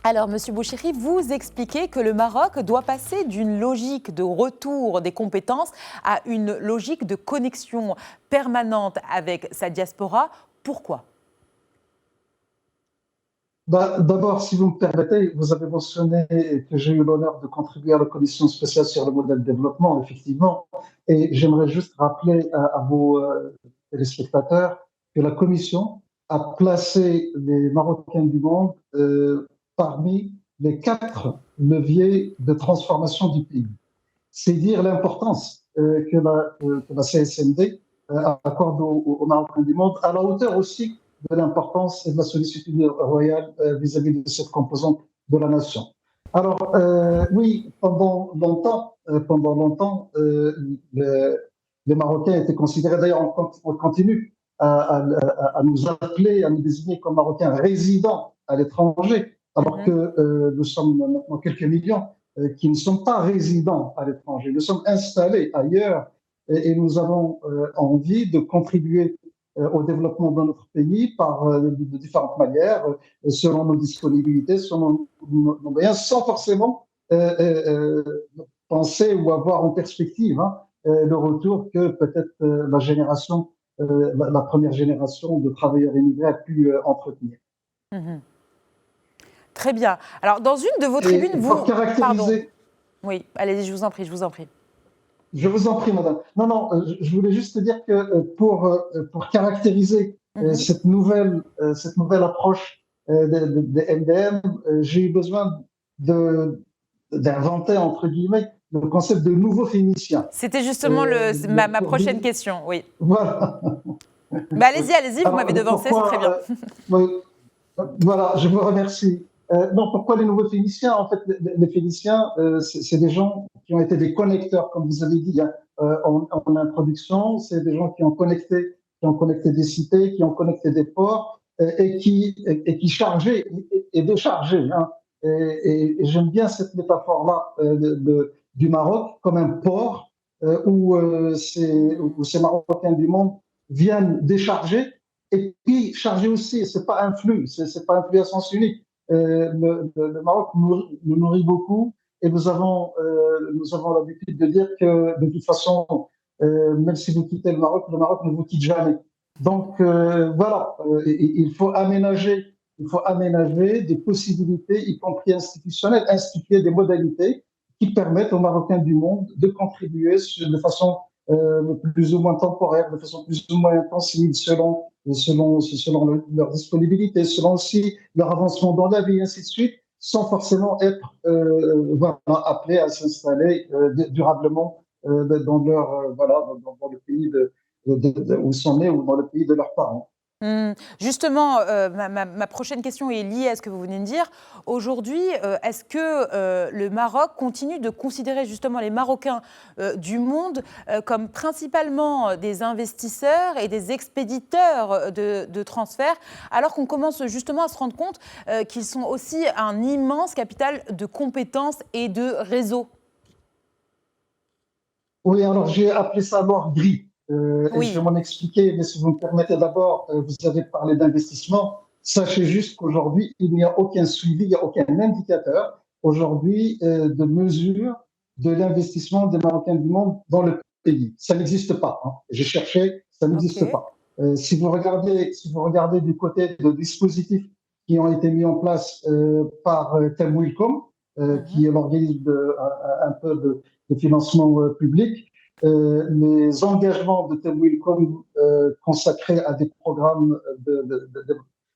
Alors, Monsieur Bouchiri, vous expliquez que le Maroc doit passer d'une logique de retour des compétences à une logique de connexion permanente avec sa diaspora. Pourquoi? D'abord, si vous me permettez, vous avez mentionné que j'ai eu l'honneur de contribuer à la commission spéciale sur le modèle de développement, effectivement, et j'aimerais juste rappeler à vos téléspectateurs que la commission a placé les Marocains du monde parmi les 4 leviers de transformation du pays. C'est dire l'importance que la CSMD accorde aux Marocains du monde, à la hauteur aussi de l'importance et de la sollicitude royale vis-à-vis de cette composante de la nation. Alors, oui, pendant longtemps les Marocains étaient considérés, d'ailleurs on continue à nous appeler, à nous désigner comme Marocains résidents à l'étranger, alors que nous sommes maintenant quelques millions qui ne sont pas résidents à l'étranger. Nous sommes installés ailleurs et nous avons envie de contribuer au développement de notre pays par de différentes manières, selon nos disponibilités, selon nos moyens, sans forcément penser ou avoir en perspective le retour que peut-être la génération, la première génération de travailleurs immigrés a pu entretenir. Mmh. Très bien. Alors, dans une de vos tribunes, Et pour vous... Pardon. caractériser... Oui, allez-y, je vous en prie, je vous en prie. Je vous en prie, madame. Non, non, je voulais juste dire que pour caractériser Mmh. cette nouvelle approche des MDM, j'ai eu besoin d'inventer, entre guillemets, le concept de nouveau phénicien. C'était justement ma Pour prochaine dire, question, oui. voilà. Bah, Oui. allez-y, vous Alors, m'avez devancé, c'est très bien. oui, voilà, je vous remercie. Non, pourquoi les nouveaux Phéniciens? En fait, les Phéniciens, c'est des gens qui ont été des connecteurs, comme vous avez dit en introduction. C'est des gens qui ont connecté des cités, qui ont connecté des ports et qui chargeaient et déchargeaient. Et j'aime bien cette métaphore-là du Maroc comme un port où ces Marocains du monde viennent décharger et puis charger aussi. C'est pas un flux, c'est pas un flux à sens unique. Le Maroc nous nourrit beaucoup et nous avons l'habitude de dire que de toute façon, même si vous quittez le Maroc ne vous quitte jamais. Donc voilà, il faut aménager des possibilités, y compris institutionnelles, instituer des modalités qui permettent aux Marocains du monde de contribuer de façon plus ou moins temporaire, de façon plus ou moins intensive, selon leur disponibilité, selon aussi leur avancement dans la vie, ainsi de suite, sans forcément être voilà, appelés à s'installer durablement dans le pays où ils sont nés ou dans le pays de leurs parents. Justement, ma prochaine question est liée à ce que vous venez de dire. Aujourd'hui, est-ce que le Maroc continue de considérer justement les Marocains du monde comme principalement des investisseurs et des expéditeurs de transferts, alors qu'on commence justement à se rendre compte qu'ils sont aussi un immense capital de compétences et de réseaux? Oui, alors j'ai appelé ça l'or gris. Et je vais Oui. m'en expliquer, mais si vous me permettez d'abord, vous avez parlé d'investissement. Sachez juste qu'aujourd'hui, il n'y a aucun suivi, il n'y a aucun indicateur aujourd'hui de mesure de l'investissement des Marocains du monde dans le pays. Ça n'existe pas. J'ai cherché, ça n'existe OK. pas. Si vous regardez du côté de dispositifs qui ont été mis en place par Temwilcom, qui est l'organisme un peu de financement public, les engagements de Temwilcom consacrés à des programmes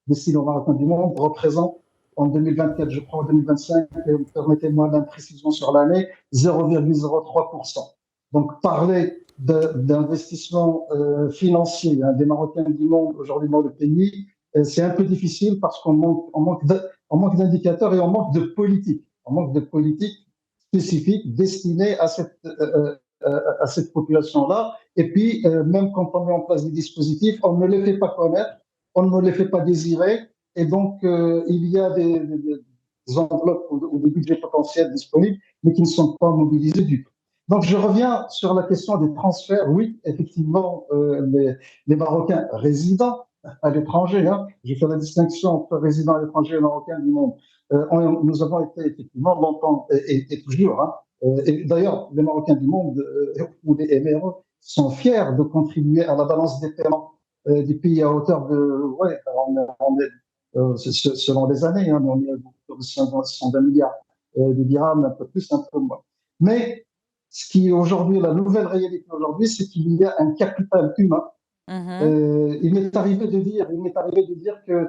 destinés aux Marocains du monde représentent en 2024, je crois en 2025, permettez-moi l'imprécision sur l'année, 0,03%. Donc parler d'investissement financier des Marocains du monde aujourd'hui dans le pays, c'est un peu difficile parce qu'on manque d'indicateurs et on manque de politique. On manque de politique spécifique destinée à cette population-là. Et puis, même quand on met en place des dispositifs, on ne les fait pas connaître, on ne les fait pas désirer. Et donc, il y a des enveloppes ou des budgets potentiels disponibles, mais qui ne sont pas mobilisés du tout. Donc, je reviens sur la question des transferts. Oui, effectivement, les Marocains résidents à l'étranger, j'ai fait la distinction entre résidents à l'étranger et Marocains du monde. Nous avons été effectivement longtemps et toujours, hein, et d'ailleurs, les Marocains du monde ou les MRE sont fiers de contribuer à la balance des paiements du pays à hauteur de, ouais, on est, selon les années, hein, on est autour de 120 milliards de dirhams, un peu plus, un peu moins. Mais ce qui est aujourd'hui, la nouvelle réalité aujourd'hui, c'est qu'il y a un capital humain. Mhm. Il m'est arrivé de dire que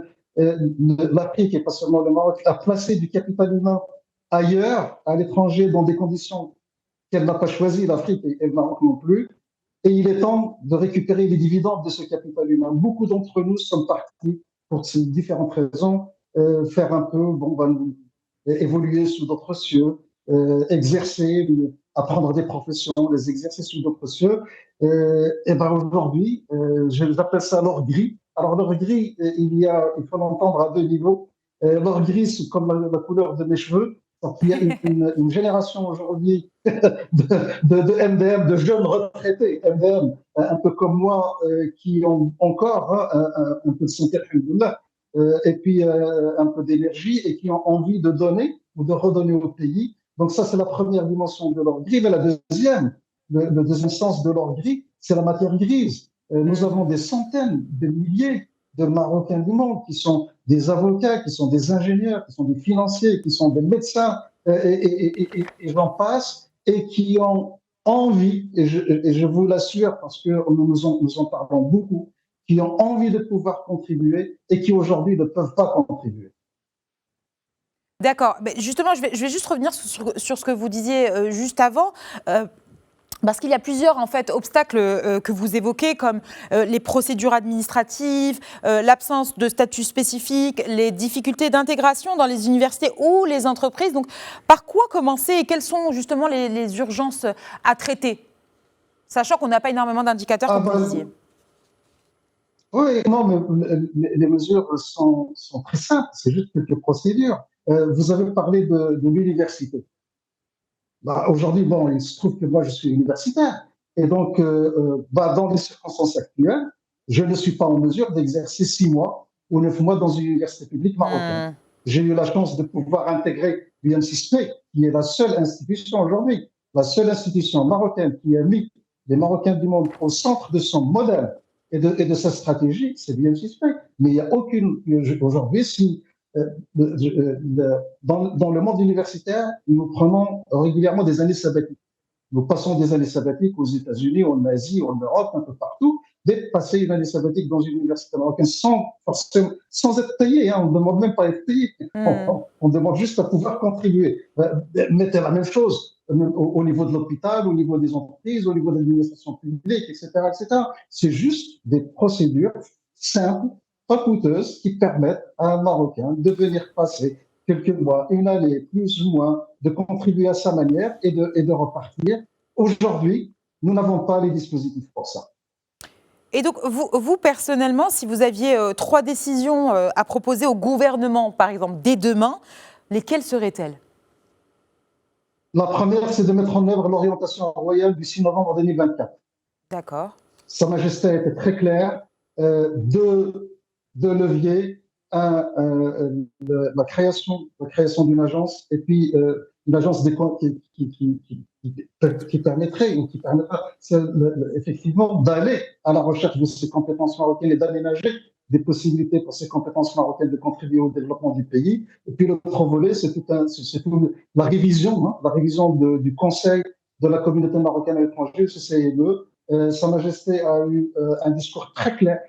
l'Afrique, et pas seulement le Maroc, a placé du capital humain ailleurs, à l'étranger, dans des conditions qu'elle n'a pas choisies, l'Afrique et le Maroc non plus. Et il est temps de récupérer les dividendes de ce capital humain. Beaucoup d'entre nous sommes partis, pour ces différentes raisons, faire un peu, bon, ben, évoluer sous d'autres cieux, exercer, apprendre des professions, les exercer sous d'autres cieux. Et ben aujourd'hui, j'appelle ça l'or gris. Alors l'or gris, il faut l'entendre à deux niveaux. L'or gris, c'est comme la couleur de mes cheveux. Donc, il y a une génération aujourd'hui de MDM, de jeunes retraités MDM, un peu comme moi, qui ont encore un peu de santé, et puis un peu d'énergie et qui ont envie de donner ou de redonner au pays. Donc ça, c'est la première dimension de l'or gris. Mais la deuxième, le deuxième sens de l'or gris, c'est la matière grise. Nous avons des centaines, des milliers de Marocains du monde qui sont des avocats, qui sont des ingénieurs, qui sont des financiers, qui sont des médecins, et j'en passe, et qui ont envie, et je vous l'assure parce que nous en parlons beaucoup, qui ont envie de pouvoir contribuer et qui aujourd'hui ne peuvent pas contribuer. D'accord. Mais justement, je vais juste revenir sur ce que vous disiez juste avant. Parce qu'il y a plusieurs en fait obstacles que vous évoquez, comme les procédures administratives, l'absence de statut spécifique, les difficultés d'intégration dans les universités ou les entreprises. Donc, par quoi commencer et quelles sont justement les urgences à traiter, sachant qu'on n'a pas énormément d'indicateurs, Ah comme vous ben, disiez. oui, non, mais les mesures sont très simples, c'est juste quelques procédures. Vous avez parlé de l'université. Bah, aujourd'hui, bon, il se trouve que moi, je suis universitaire. Et donc, bah, dans les circonstances actuelles, je ne suis pas en mesure d'exercer 6 mois ou 9 mois dans une université publique marocaine. Hmm. J'ai eu la chance de pouvoir intégrer l'IMCSP, qui est la seule institution aujourd'hui, la seule institution marocaine qui a mis les Marocains du monde au centre de son modèle et de sa stratégie, c'est l'IMCSP. Mais il n'y a aucune, aujourd'hui, si dans le monde universitaire, nous prenons régulièrement des années sabbatiques. Nous passons des années sabbatiques aux États-Unis, en Asie, en Europe, un peu partout. Dès de passer une année sabbatique dans une université marocaine sans être payé, hein, on ne demande même pas à être payé, Hmm. on demande juste à pouvoir contribuer. Mettez la même chose au niveau de l'hôpital, au niveau des entreprises, au niveau de l'administration publique, etc., etc. C'est juste des procédures simples, pas coûteuses, qui permettent à un Marocain de venir passer quelques mois, une année, plus ou moins, de contribuer à sa manière et de repartir. Aujourd'hui, nous n'avons pas les dispositifs pour ça. Et donc, vous, personnellement, si vous aviez 3 décisions à proposer au gouvernement, par exemple, dès demain, lesquelles seraient-elles? La première, c'est de mettre en œuvre l'orientation royale du 6 novembre 2024. D'accord. Sa Majesté a été très claire, deux leviers, la création d'une agence et puis une agence qui permettrait ou qui permettra effectivement d'aller à la recherche de ces compétences marocaines et d'aménager des possibilités pour ces compétences marocaines de contribuer au développement du pays. Et puis l'autre volet, c'est toute la révision, hein, du Conseil de la communauté marocaine à l'étranger, le CCIE. Sa Majesté a eu un discours très clair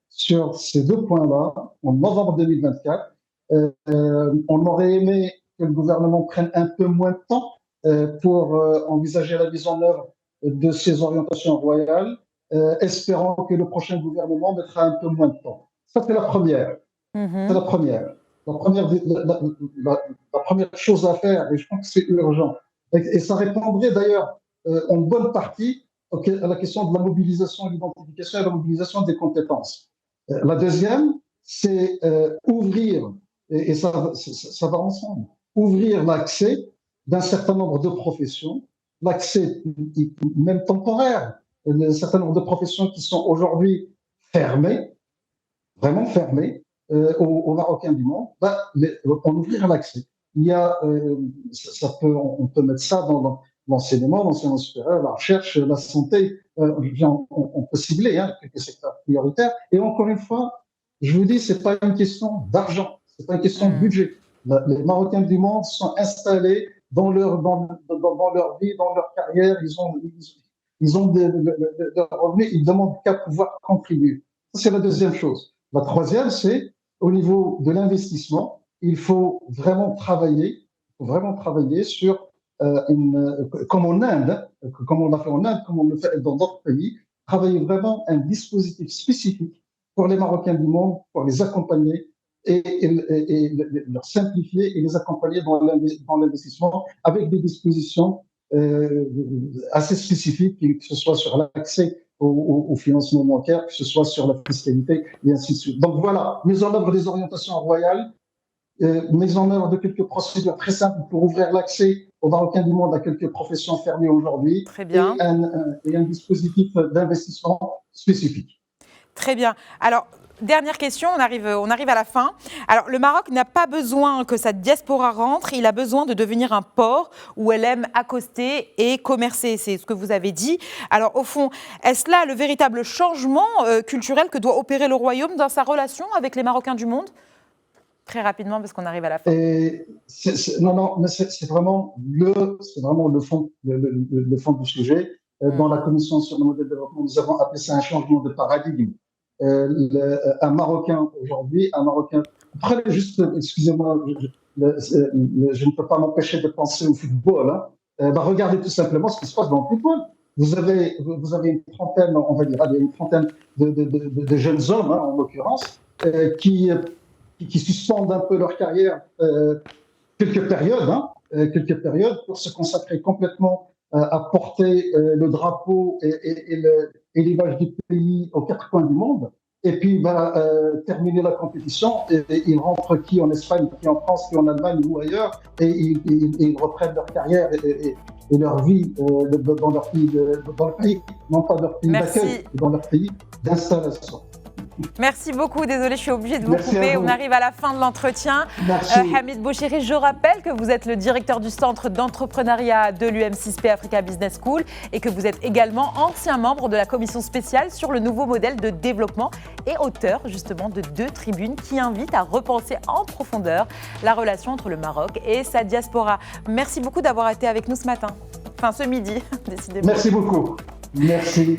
sur ces deux points-là en novembre 2024. On aurait aimé que le gouvernement prenne un peu moins de temps pour envisager la mise en œuvre de ces orientations royales, espérant que le prochain gouvernement mettra un peu moins de temps. Ça, c'est la première. C'est Mhm. la première. La première chose à faire, et je pense que c'est urgent. Et ça répondrait d'ailleurs en bonne partie à la question de la mobilisation et l'identification et la mobilisation des compétences. La deuxième, c'est ouvrir, et ça va ensemble, ouvrir l'accès d'un certain nombre de professions, l'accès même temporaire, un certain nombre de professions qui sont aujourd'hui fermées, vraiment fermées, aux Marocains du monde, on ouvrir l'accès. Il y a, on peut mettre ça dans l'enseignement supérieur, la recherche, la santé. On peut cibler quelques secteurs prioritaires. Et encore une fois, je vous dis, c'est pas une question d'argent, c'est pas une question de budget. Les Marocains du monde sont installés dans leur vie, dans leur carrière. Ils ont des revenus. Ils demandent qu'à pouvoir contribuer. Ça, c'est la deuxième chose. La troisième, c'est au niveau de l'investissement, il faut vraiment travailler sur comme en Inde, comme on l'a fait en Inde, comme on le fait dans d'autres pays, travailler vraiment un dispositif spécifique pour les Marocains du monde, pour les accompagner et leur simplifier et les accompagner dans l'investissement avec des dispositions assez spécifiques, que ce soit sur l'accès au financement bancaire, que ce soit sur la fiscalité et ainsi de suite. Donc voilà, mise en œuvre des orientations royales, mise en œuvre de quelques procédures très simples pour ouvrir l'accès aux Marocains du monde à quelques professions fermées aujourd'hui. Très bien. Et un dispositif d'investissement spécifique. Très bien. Alors, dernière question, on arrive à la fin. Alors, le Maroc n'a pas besoin que sa diaspora rentre, il a besoin de devenir un port où elle aime accoster et commercer. C'est ce que vous avez dit. Alors, au fond, est-ce là le véritable changement culturel que doit opérer le Royaume dans sa relation avec les Marocains du monde ? Très rapidement, parce qu'on arrive à la fin. Non, mais c'est vraiment le fond du sujet. Dans la commission sur le modèle de développement, nous avons appelé ça un changement de paradigme. Un Marocain aujourd'hui, Après, juste, excusez-moi, je ne peux pas m'empêcher de penser au football. Regardez tout simplement ce qui se passe dans le football. Vous avez une trentaine, on va dire, une trentaine de jeunes hommes, en l'occurrence, qui suspendent un peu leur carrière quelques périodes pour se consacrer complètement à porter le drapeau et l'image du pays aux quatre coins du monde. Et puis, terminer la compétition, et ils rentrent qui en Espagne, qui en France, qui en Allemagne ou ailleurs, et ils reprennent leur carrière et leur vie dans leur pays, dans le pays, non pas leur pays d'accueil, mais dans leur pays d'installation. Merci beaucoup. Désolée, je suis obligée de vous couper. On arrive à la fin de l'entretien. Hamid Bouchiri, je rappelle que vous êtes le directeur du centre d'entrepreneuriat de l'UM6P Africa Business School et que vous êtes également ancien membre de la commission spéciale sur le nouveau modèle de développement et auteur justement de 2 tribunes qui invitent à repenser en profondeur la relation entre le Maroc et sa diaspora. Merci beaucoup d'avoir été avec nous ce matin. Enfin, ce midi, décidément. Merci beaucoup. Merci.